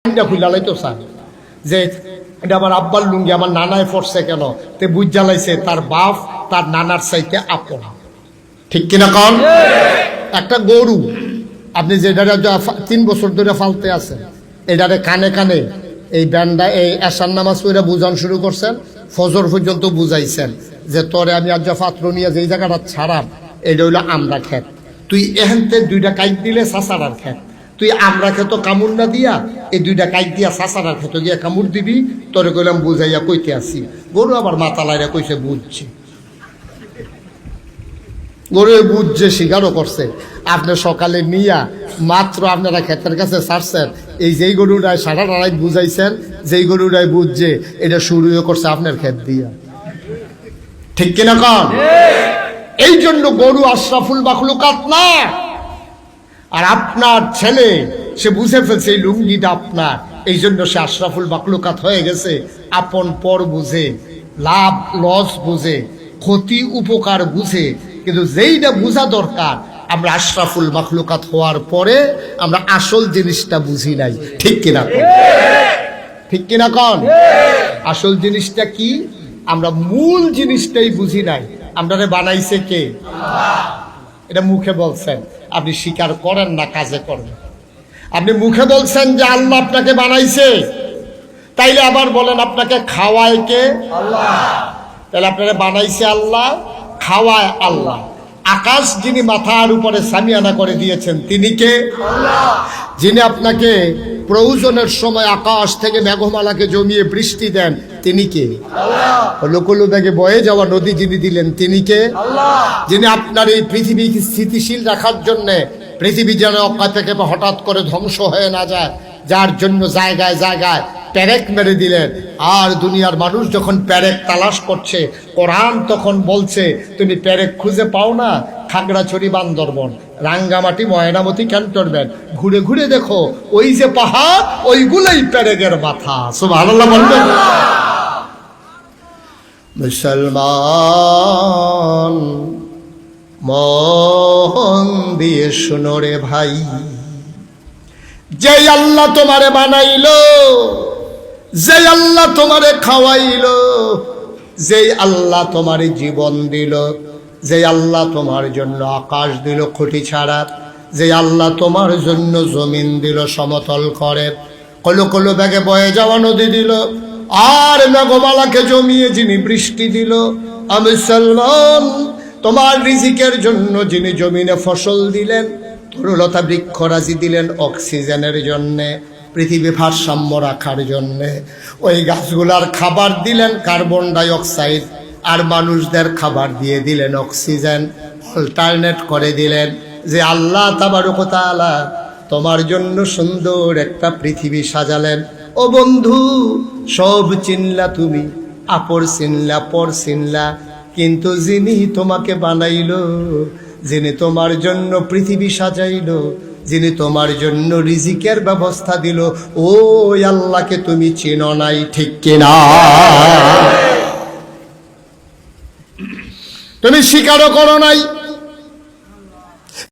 খুলালাই তো স্যার যে এটা আমার আব্বার লুঙ্গি আমার নানায় পড়ছে কেন তে বুঝ জ্বালাইছে তার বাপ তার নানার চাইতে আপন। ঠিক কিনা কন? একটা গরু আপনি যেটা 3 বছর ধরে ফালতে আছেন এটারে কানে কানে এই ব্যান্ডা এই এশার নামাজ পড়ে বুঝান শুরু করছেন, ফজর পর্যন্ত বুঝাইছেন যে তোরে আমি আজ পাত্র নিয়ে যেই জায়গাটা ছাড়াম এটা হইলো আমরা খেত, তুই এহেনতে 2টা কাইট দিলে সাসারার খেত, তুই আমরা খেতো কামড় না দিয়া এই 2টা কাইট দিয়া সাসারার খেতো গিয়া কামড় দিবি, তোরে কইলাম বুঝাইয়া কইতে আসি। গরু আবার মাথা লাইরা কইছে বুঝছি, গরু বুঝছে স্বীকারও করছে। আপনি সকালে নিয়া মাত্র আপনারা ক্ষেতের কাছে ছাড়ছেন, এই যেই গরুটায় সারা রাত বুঝাইছেন যেই গরুটায় বুঝছে এটা শুরুও করছে আপনার ক্ষেত দিয়া। ঠিক কিনা কন? এই জন্য গরু আশরাফুল মাখলুকাত না। আর আপনার ছেলে সে বুঝে ফেলছে এই লুঙ্গিটা আপনার, এই জন্য সে আশরাফুল মাখলুকাত হয়ে গেছে। আপন পর বুঝে, লাভ লস বুঝে, ক্ষতি উপকার বুঝে, কিন্তু যেইটা বোঝা দরকার আমরা আশরাফুল মাখলুকাত হওয়ার পরে আমরা আসল জিনিসটা বুঝি নাই। ঠিক কিনা কন? ঠিক কিনা কন? আসল জিনিসটা কি? আমরা মূল জিনিসটাই বুঝি নাই। আপনারে বানাইছে কে? এটা মুখে বলছেন, আপনি স্বীকার করেন না, কাজে করেন। আপনি মুখে বলছেন যে আল্লাহ আপনাকে বানাইছে, তাইলে আবার বলেন আপনাকে খাওয়ায় কে? আল্লাহ। তাহলে আপনারা বানাইছে আল্লাহ, খাওয়ায় আল্লাহ। আকাশ যিনি মাথার উপরে সামিয়ানা করে দিয়েছেন তিনি কে? আল্লাহ। যিনি আপনাকে প্রয়োজনের সময় আকাশ থেকে মেঘমালাকে জমিয়ে বৃষ্টি দেন তিনি কে? আল্লাহ। লোকলো ব্যাগে বয়ে যাওয়া নদী যিনি দিলেন তিনি কে? আল্লাহ। যিনি আপনার এই পৃথিবীকে স্থিতিশীল রাখার জন্য, পৃথিবী যেন অক্ষয় থেকে হঠাৎ করে ধ্বংস হয়ে না যায়, যার জন্য জায়গায় জায়গায় প্যারেক মেরে দিলেন। আর দুনিয়ার মানুষ যখন প্যারেক তালাশ করছে, কোরআন তখন বলছে তুমি প্যারেক খুঁজে পাও না, খাগড়াছড়ি, বান্দরবন, রাঙ্গামাটি, ময়নামতি, ক্যান্টনমেন্ট ঘুরে ঘুরে দেখো, ওই যে পাহাড় ওইগুলোই প্যারেকের মাথা। সুবহানাল্লাহ বলবেন? মুসলমান মন দিয়ে শুনো রে ভাই, যে আল্লাহ তোমারে বানাইলো, যে আল্লাহ তোমারে খাওয়াইলো, যে আল্লাহ তোমারে জীবন দিল, যে আল্লাহ তোমার জন্য আকাশ দিল খুঁটি ছাড়া, যে আল্লাহ তোমার জন্য জমিন দিল সমতল করে, কলো কলো ব্যাগে বয়ে যাওয়া নদী দিল, আর মেঘমালাকে জমিয়ে যিনি বৃষ্টি দিল, আমি মুসলমান তোমার রিজিকের জন্য যিনি জমিনে ফসল দিলেন, তরুলতা বৃক্ষরাজি দিলেন অক্সিজেনের জন্যে, পৃথিবী ভারসাম্য রাখার জন্যে, ওই গাছগুলার খাবার দিলেন কার্বন ডাই অক্সাইড, আর মানুষদের খাবার দিয়ে দিলেন অক্সিজেন, অল্টারনেট করে দিলেন। যে আল্লাহ তাবারক ওয়া তাআলা তোমার জন্য সুন্দর একটা পৃথিবী সাজালেন। ও বন্ধু, সব চিনলা তুমি, আপর চিনলা, পর চিনলা, কিন্তু যিনি তোমাকে বানাইলো, যিনি তোমার জন্য পৃথিবী সাজাইলো, যিনি তোমার জন্য রিজিকের ব্যবস্থা দিল, ওই আল্লাহকে তুমি চিনো নাই। ঠিক কিনা? তুমি স্বীকারও করো নাই।